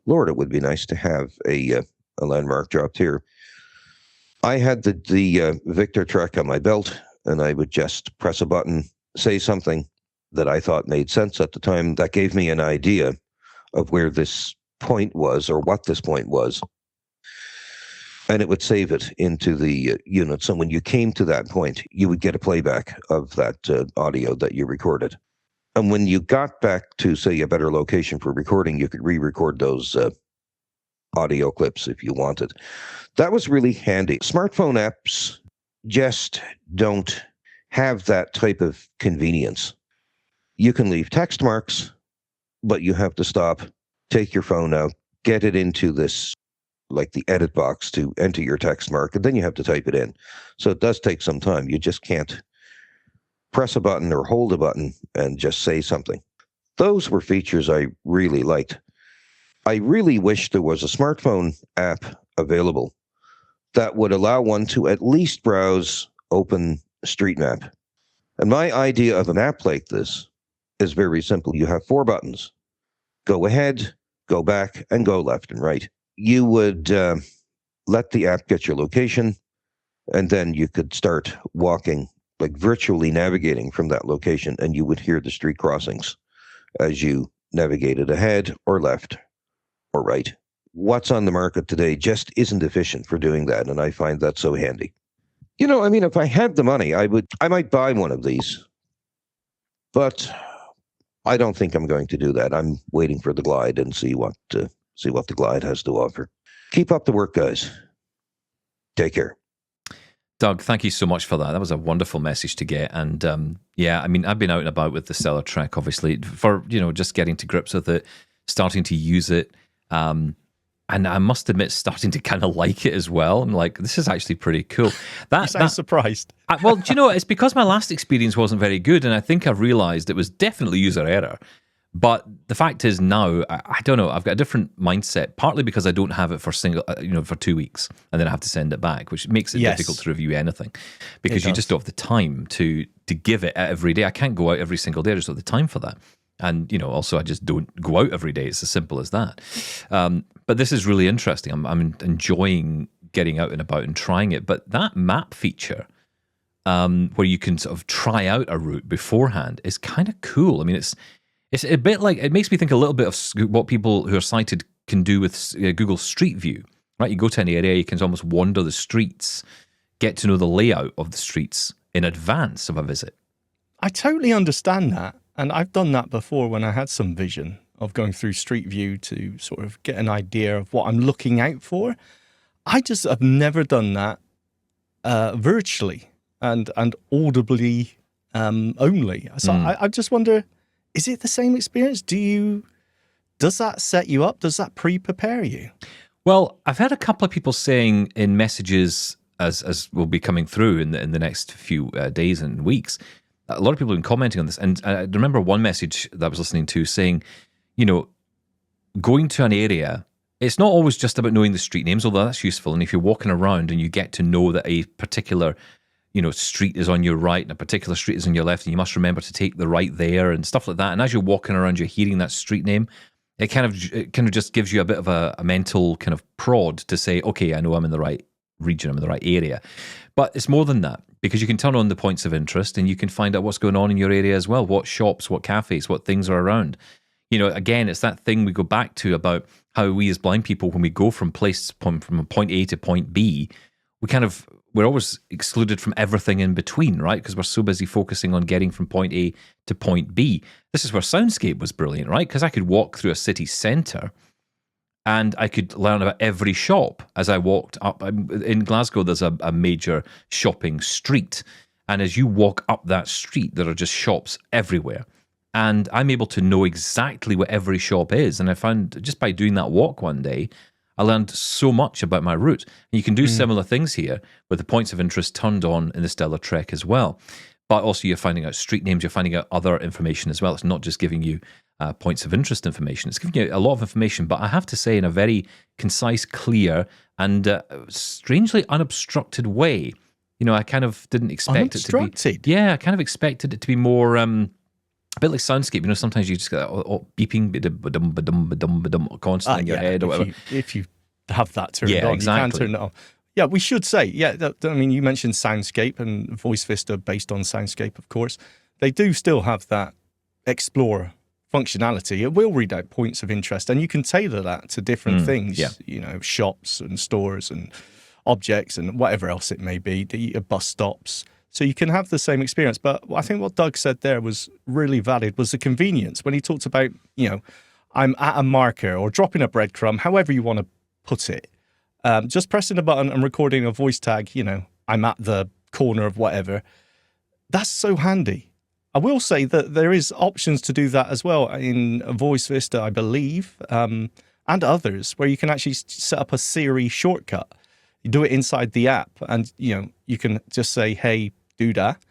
Lord, it would be nice to have a landmark dropped here. I had the Victor track on my belt, and I would just press a button, say something that I thought made sense at the time. That gave me an idea of where this point was or what this point was. And it would save it into the unit. So when you came to that point, you would get a playback of that audio that you recorded. And when you got back to, say, a better location for recording, you could re-record those audio clips if you wanted. That was really handy. Smartphone apps just don't have that type of convenience. You can leave text marks, but you have to stop, take your phone out, get it into this, like the edit box to enter your text mark, and then you have to type it in. So it does take some time. You just can't press a button or hold a button and just say something. Those were features I really liked. I really wish there was a smartphone app available that would allow one to at least browse OpenStreetMap. And my idea of an app like this is very simple. You have 4 buttons. Go ahead, go back, and go left and right. You would let the app get your location, and then you could start walking, like virtually navigating from that location, and you would hear the street crossings as you navigated ahead or left or right. What's on the market today just isn't efficient for doing that, and I find that so handy. You know, I mean, if I had the money, I might buy one of these, but I don't think I'm going to do that. I'm waiting for the Glide and see what the Glide has to offer. Keep up the work, guys. Take care. Doug, thank you so much for that. That was a wonderful message to get. And yeah, I mean, I've been out and about with the Stellar Trek, obviously, for, just getting to grips with it, starting to use it. And I must admit, starting to kind of like it as well. I'm like, this is actually pretty cool. You sound surprised. Well, do you know, it's because my last experience wasn't very good, and I think I've realized it was definitely user error. But the fact is now, I don't know, I've got a different mindset, partly because I don't have it for for 2 weeks, and then I have to send it back, which makes it difficult to review anything, because you just don't have the time to give it every day. I can't go out every single day. I just don't have the time for that. And, also I just don't go out every day. It's as simple as that. But this is really interesting. I'm enjoying getting out and about and trying it. But that map feature, where you can sort of try out a route beforehand, is kind of cool. I mean, it's a bit like, it makes me think a little bit of what people who are sighted can do with Google Street View, right? You go to an area, you can almost wander the streets, get to know the layout of the streets in advance of a visit. I totally understand that. And I've done that before when I had some vision of going through Street View to sort of get an idea of what I'm looking out for. I just have never done that virtually and audibly only. So I just wonder, is it the same experience? Does that set you up? Does that pre-prepare you? Well, I've had a couple of people saying in messages, as will be coming through in the next few days and weeks, a lot of people have been commenting on this. And I remember one message that I was listening to saying, going to an area, it's not always just about knowing the street names, although that's useful. And if you're walking around and you get to know that a particular, street is on your right and a particular street is on your left, and you must remember to take the right there and stuff like that. And as you're walking around, you're hearing that street name. It kind of just gives you a bit of a mental kind of prod to say, okay, I know I'm in the right region, I'm in the right area. But it's more than that, because you can turn on the points of interest and you can find out what's going on in your area as well, what shops, what cafes, what things are around. Again, it's that thing we go back to about how we as blind people, when we go from point A to point B, we're always excluded from everything in between, right? Because we're so busy focusing on getting from point A to point B. This is where Soundscape was brilliant, right? Because I could walk through a city centre and I could learn about every shop as I walked up. In Glasgow, there's a major shopping street. And as you walk up that street, there are just shops everywhere. And I'm able to know exactly what every shop is. And I found just by doing that walk one day I learned so much about my route. And you can do similar things here with the points of interest turned on in the Stellar Trek as well. But also you're finding out street names, you're finding out other information as well. It's not just giving you points of interest information. It's giving you a lot of information, but I have to say in a very concise, clear, and strangely unobstructed way. You know, I kind of didn't expect it to be... Yeah, I kind of expected it to be more... a bit like Soundscape. You know, sometimes you just get beeping, constantly in your head or whatever. If you have that turned on, exactly. you can turn it on. Yeah, we should say, I mean, you mentioned Soundscape and Voice Vista based on Soundscape, of course. They do still have that Explore functionality. It will read out points of interest, and you can tailor that to different things, you know, shops and stores and objects and whatever else it may be, the bus stops. So you can have the same experience. But I think what Doug said there was really valid, was the convenience. When he talked about, you know, I'm at a marker or dropping a breadcrumb, however you want to put it, just pressing a button and recording a voice tag, you know, I'm at the corner of whatever, that's so handy. I will say that there is options to do that as well in Voice Vista, I believe, and others, where you can actually set up a Siri shortcut. You do it inside the app, and you know you can just say, "Hey, do that,"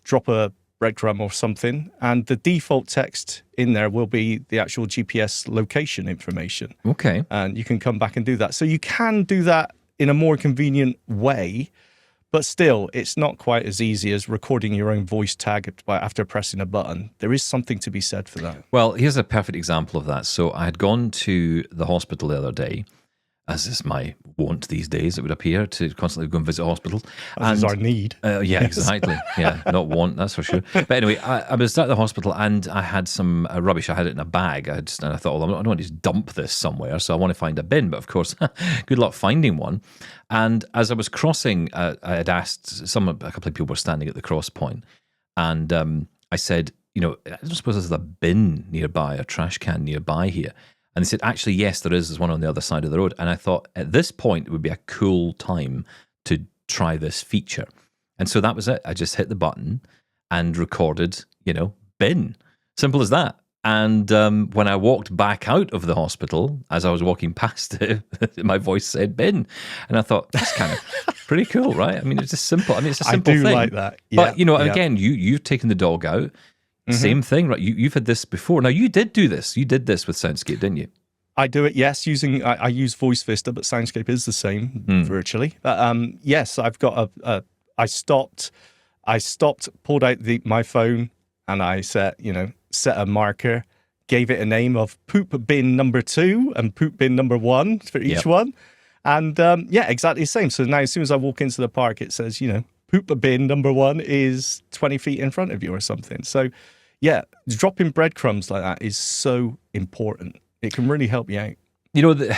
drop a breadcrumb or something, and the default text in there will be the actual GPS location information. Okay, and you can come back and do that. So you can do that in a more convenient way. But still, it's not quite as easy as recording your own voice tag after pressing a button. There is something to be said for that. Well, here's a perfect example of that. So I had gone to the hospital the other day, as is my wont these days, it would appear, to constantly go and visit a hospial. As is our need. Yeah, exactly. Yeah, not want, that's for sure. But anyway, I was at the hospital and I had some rubbish. I had it in a bag. And I thought, well, I don't want to just dump this somewhere, so I want to find a bin. But of course, good luck finding one. And as I was crossing, I had asked, a couple of people were standing at the cross point. And I said, you know, I don't suppose there's a bin nearby, a trash can nearby here. And they said, actually, yes, there is. There's one on the other side of the road. And I thought, at this point, it would be a cool time to try this feature. And so that was it. I just hit the button and recorded, you know, bin. Simple as that. And when I walked back out of the hospital, as I was walking past it, my voice said bin. And I thought, that's kind of pretty cool, right? I mean, it's just simple. I mean, it's a simple thing. I do like that. But, you know, again, you've taken the dog out. Same thing, right? You've had this before. Now, you did do this. You did this with Soundscape, didn't you? I do it, yes, using, I use Voice Vista, but Soundscape is the same virtually. But yes, I've got I stopped, pulled out my phone, and I set a marker, gave it a name of poop bin number 2 and poop bin number 1 for each one. And yeah, exactly the same. So now as soon as I walk into the park, it says, you know, poop bin number 1 is 20 feet in front of you or something. So yeah, dropping breadcrumbs like that is so important. It can really help you out. You know, the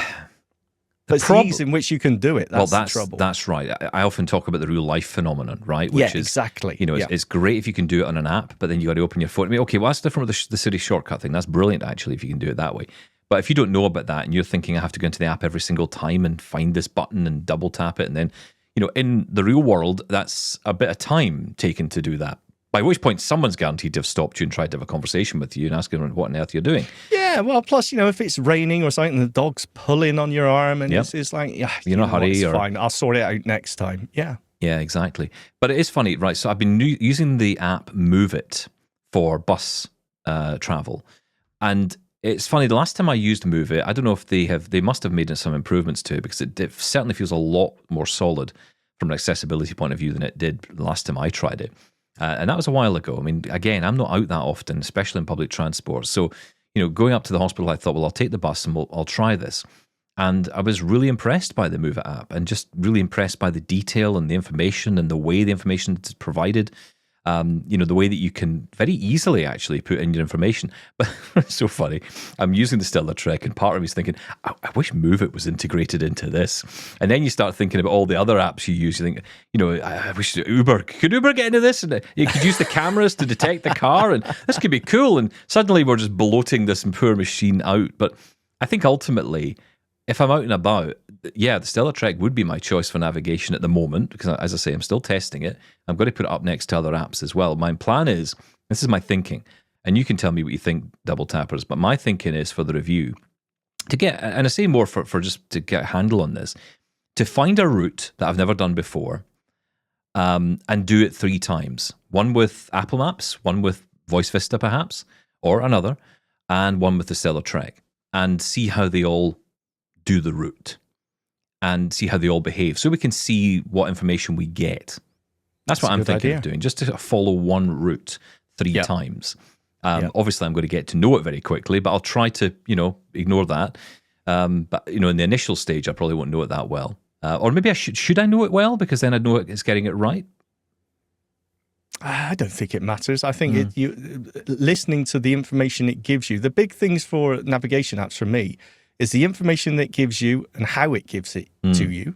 ease in which you can do it, that's the trouble. That's right. I often talk about the real life phenomenon, right? Which is, exactly. You know, it's great if you can do it on an app, but then you got to open your phone. I mean, okay, well, that's different with the Siri shortcut thing. That's brilliant, actually, if you can do it that way. But if you don't know about that and you're thinking I have to go into the app every single time and find this button and double tap it, and then, you know, in the real world, that's a bit of time taken to do that. By which point, someone's guaranteed to have stopped you and tried to have a conversation with you and asking what on earth you're doing. Yeah, well, plus, you know, if it's raining or something, the dog's pulling on your arm, and it's like, yeah, you're in a hurry. It's fine. I'll sort it out next time. Yeah. Yeah, exactly. But it is funny, right? So I've been using the app Move It for bus travel. And it's funny, the last time I used Move It, I don't know if they must have made some improvements to it, because it certainly feels a lot more solid from an accessibility point of view than it did the last time I tried it. And that was a while ago. I mean, again, I'm not out that often, especially in public transport. So, you know, going up to the hospital, I thought, well, I'll take the bus and I'll try this. And I was really impressed by the Move It app, and just really impressed by the detail and the information and the way the information is provided. You know, the way that you can very easily actually put in your information. But it's so funny. I'm using the Stellar Trek, and part of me is thinking, I wish Move It was integrated into this. And then you start thinking about all the other apps you use. You think, you know, I wish could Uber get into this? And you could use the cameras to detect the car, and this could be cool. And suddenly we're just bloating this poor machine out. But I think ultimately, if I'm out and about, yeah, the Stellar Trek would be my choice for navigation at the moment, because, as I say, I'm still testing it. I'm going to put it up next to other apps as well. My plan is, this is my thinking, and you can tell me what you think, double tappers, but my thinking is, for the review, to get, and I say more for just to get a handle on this, to find a route that I've never done before, and do it 3 times. One with Apple Maps, one with Voice Vista perhaps, or another, and one with the Stellar Trek, and see how they all do the route and see how they all behave, so we can see what information we get. That's what I'm thinking of doing, just to follow one route 3 times. Obviously, I'm going to get to know it very quickly, but I'll try to, ignore that. But, in the initial stage, I probably won't know it that well. Or maybe I should I know it well, because then I'd know it's getting it right? I don't think it matters. I think listening to the information it gives you, the big things for navigation apps for me is the information that it gives you and how it gives it to you.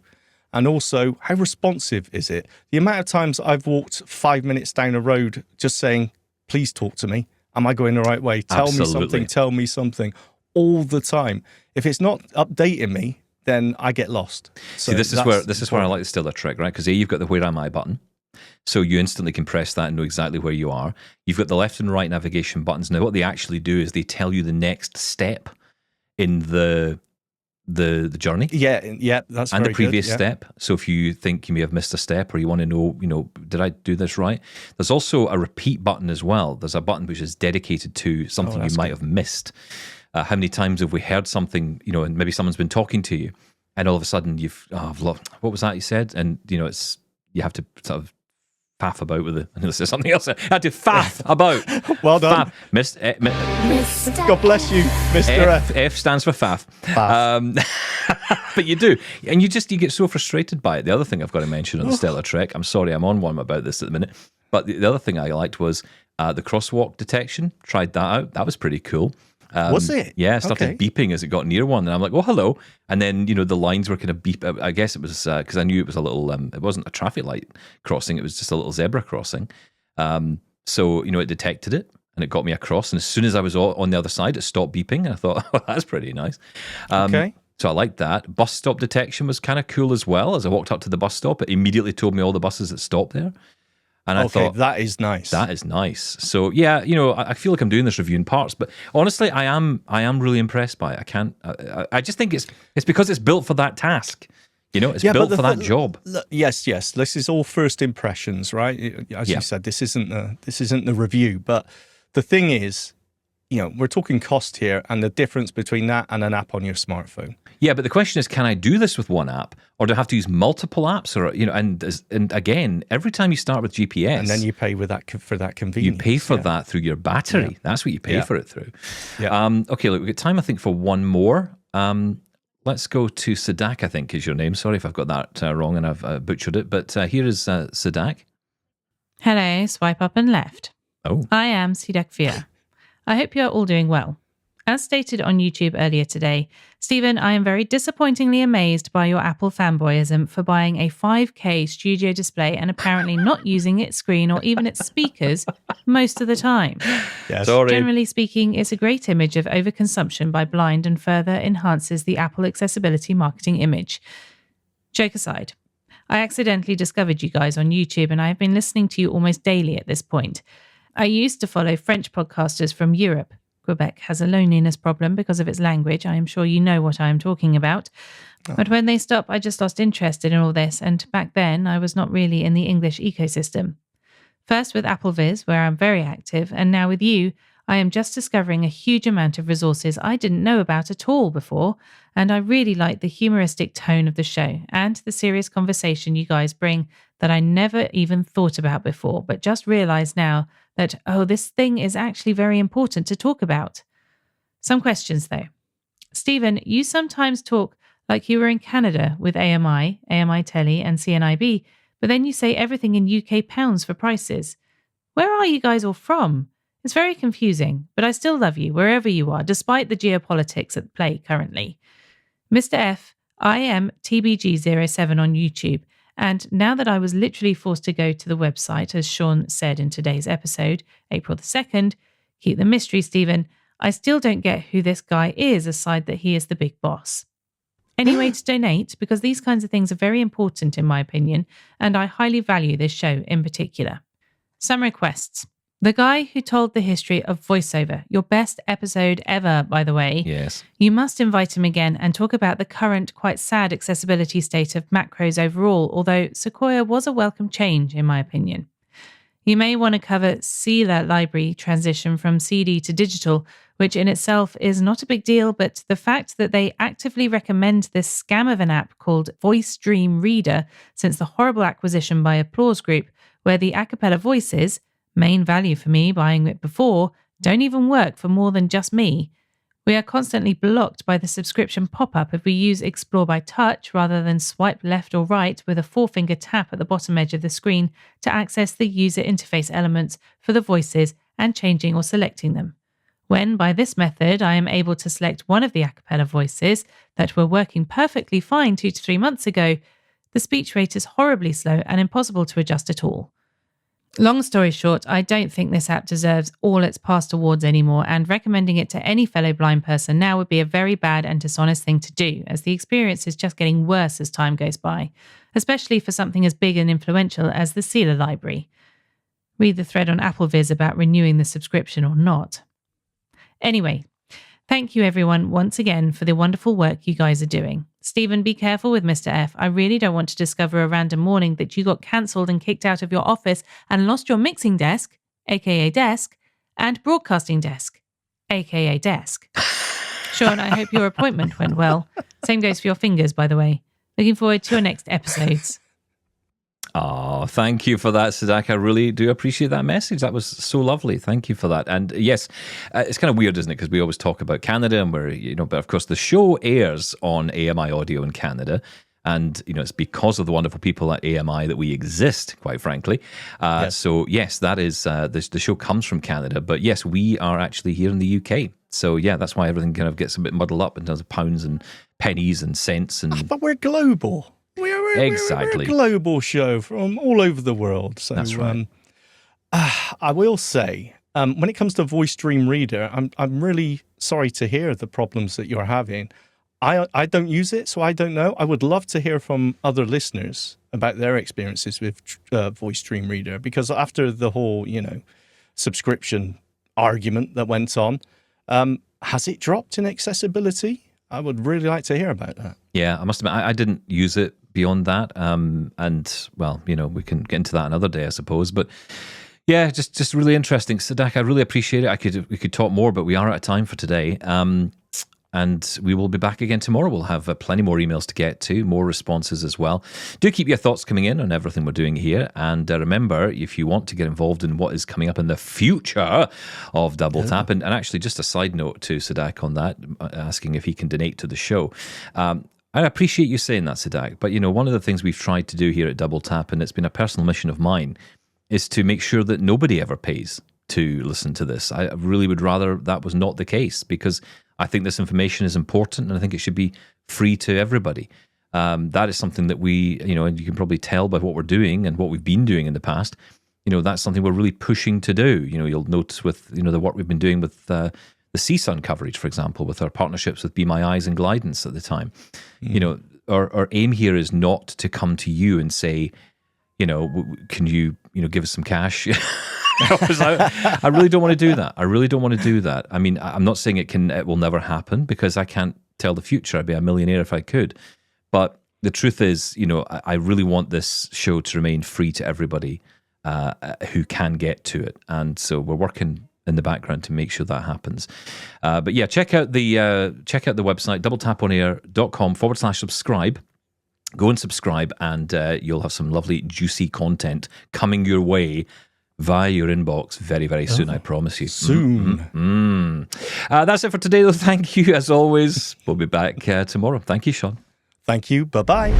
And also, how responsive is it? The amount of times I've walked 5 minutes down a road just saying, please talk to me. Am I going the right way? Tell me something all the time. If it's not updating me, then I get lost. So this is where I like the Stellar Trek, right? Because you've got the Where Am I button. So you instantly can press that and know exactly where you are. You've got the left and right navigation buttons. Now, what they actually do is they tell you the next step in the journey. Yeah, that's and very the previous good, step. So if you think you may have missed a step, or you want to know, did I do this right? There's also a repeat button as well. There's a button which is dedicated to something you might have missed. How many times have we heard something, and maybe someone's been talking to you, and all of a sudden what was that you said? And it's you have to sort of faff about with it. This is something else. I had to faff about. Well done. God bless you, Mr. F. F stands for faff. But you do. And you get so frustrated by it. The other thing I've got to mention on the Stellar Trek, I'm sorry, I'm on one about this at the minute, but the other thing I liked was the crosswalk detection. Tried that out. That was pretty cool. Was it? Yeah, it started beeping as it got near one, and I'm like, oh, hello. And then, the lines were kind of beep. I guess it was because I knew it was a little, it wasn't a traffic light crossing, it was just a little zebra crossing. So, it detected it, and it got me across. And as soon as I was on the other side, it stopped beeping, and I thought, oh, that's pretty nice. So I liked that. Bus stop detection was kind of cool as well. As I walked up to the bus stop, it immediately told me all the buses that stopped there. And I thought, that is nice. That is nice. So yeah, I feel like I'm doing this review in parts, but honestly, I am really impressed by it. I just think it's because it's built for that task. It's built for that job. Yes. This is all first impressions, right? As you said, this isn't the review. But the thing is, we're talking cost here, and the difference between that and an app on your smartphone. Yeah, but the question is, can I do this with one app, or do I have to use multiple apps? Or and again, every time you start with GPS, and then you pay for that convenience. You pay for that through your battery. Yeah. That's what you pay for it through. Yeah. Okay, look, we've got time, I think, for one more. Let's go to Sadak, I think is your name. Sorry if I've got that wrong and I've butchered it. But here is Sadak. Hello, swipe up and left. Oh. I am Sadak Fia. I hope you're all doing well. As stated on YouTube earlier today, Stephen, I am very disappointingly amazed by your Apple fanboyism for buying a 5K studio display and apparently not using its screen or even its speakers most of the time. Yes. Sorry. Generally speaking, it's a great image of overconsumption by blind and further enhances the Apple accessibility marketing image. Joke aside, I accidentally discovered you guys on YouTube and I have been listening to you almost daily at this point. I used to follow French podcasters from Europe. Quebec has a loneliness problem because of its language. I am sure you know what I am talking about. But when they stopped, I just lost interest in all this. And back then, I was not really in the English ecosystem. First with Apple Viz, where I'm very active. And now with you, I am just discovering a huge amount of resources I didn't know about at all before. And I really like the humoristic tone of the show and the serious conversation you guys bring that I never even thought about before, but just realized now that, this thing is actually very important to talk about. Some questions, though. Stephen, you sometimes talk like you were in Canada with AMI Telly, and CNIB, but then you say everything in UK pounds for prices. Where are you guys all from? It's very confusing, but I still love you wherever you are, despite the geopolitics at play currently. Mr. F, I am TBG07 on YouTube. And now that I was literally forced to go to the website, as Shaun said in today's episode, April the 2nd, keep the mystery, Stephen, I still don't get who this guy is, aside that he is the big boss. Any way to donate? Because these kinds of things are very important in my opinion, and I highly value this show in particular. Some requests. The guy who told the history of voiceover, your best episode ever, by the way. Yes. You must invite him again and talk about the current, quite sad accessibility state of macros overall, although Sequoia was a welcome change, in my opinion. You may want to cover Sealer Library transition from CD to digital, which in itself is not a big deal, but the fact that they actively recommend this scam of an app called Voice Dream Reader since the horrible acquisition by Applause Group, where the a cappella voices, main value for me buying it before, don't even work for more than just me. We are constantly blocked by the subscription pop-up if we use Explore by Touch rather than swipe left or right with a forefinger tap at the bottom edge of the screen to access the user interface elements for the voices and changing or selecting them. When, by this method, I am able to select one of the a cappella voices that were working perfectly fine 2 to 3 months ago, the speech rate is horribly slow and impossible to adjust at all. Long story short, I don't think this app deserves all its past awards anymore, and recommending it to any fellow blind person now would be a very bad and dishonest thing to do, as the experience is just getting worse as time goes by, especially for something as big and influential as the Sealer Library. Read the thread on AppleViz about renewing the subscription or not. Anyway, thank you everyone once again for the wonderful work you guys are doing. Stephen, be careful with Mr. F. I really don't want to discover a random morning that you got cancelled and kicked out of your office and lost your mixing desk, aka desk, and broadcasting desk, aka desk. Shaun, I hope your appointment went well. Same goes for your fingers, by the way. Looking forward to your next episodes. Oh, thank you for that, Sadak. I really do appreciate that message. That was so lovely. Thank you for that. And yes, it's kind of weird, isn't it? Because we always talk about Canada and but of course the show airs on AMI Audio in Canada. And, it's because of the wonderful people at AMI that we exist, quite frankly. Yes. So yes, that is, the show comes from Canada. But yes, we are actually here in the UK. So yeah, that's why everything kind of gets a bit muddled up in terms of pounds and pennies and cents. But we're global. Exactly. We're a global show from all over the world. So that's right. I will say, when it comes to Voice Dream Reader, I'm really sorry to hear the problems that you're having. I don't use it, so I don't know. I would love to hear from other listeners about their experiences with Voice Dream Reader, because after the whole, subscription argument that went on, has it dropped in accessibility? I would really like to hear about that. Yeah, I must admit, I didn't use it beyond that. And, well, we can get into that another day, I suppose. But yeah, just really interesting. Sadak, I really appreciate it. We could talk more, but we are out of time for today. And we will be back again tomorrow. We'll have plenty more emails to get to, more responses as well. Do keep your thoughts coming in on everything we're doing here. And remember, if you want to get involved in what is coming up in the future of Double Tap, and actually just a side note to Sadak on that, asking if he can donate to the show. I appreciate you saying that, Sadak. But, one of the things we've tried to do here at Double Tap, and it's been a personal mission of mine, is to make sure that nobody ever pays to listen to this. I really would rather that was not the case, because I think this information is important, and I think it should be free to everybody. That is something that we, and you can probably tell by what we're doing and what we've been doing in the past, that's something we're really pushing to do. You'll notice with, the work we've been doing with the CSUN coverage, for example, with our partnerships with Be My Eyes and Glidance at the time. Our aim here is not to come to you and say, can you, give us some cash? I really don't want to do that. I mean, I'm not saying it will never happen, because I can't tell the future. I'd be a millionaire if I could. But the truth is, I really want this show to remain free to everybody who can get to it. And so we're working in the background to make sure that happens. But yeah, check out the website, doubletaponair.com/subscribe. Go and subscribe, and you'll have some lovely, juicy content coming your way via your inbox very, very soon, I promise you. Soon. That's it for today, though. Thank you, as always. We'll be back tomorrow. Thank you, Shaun. Thank you. Bye-bye.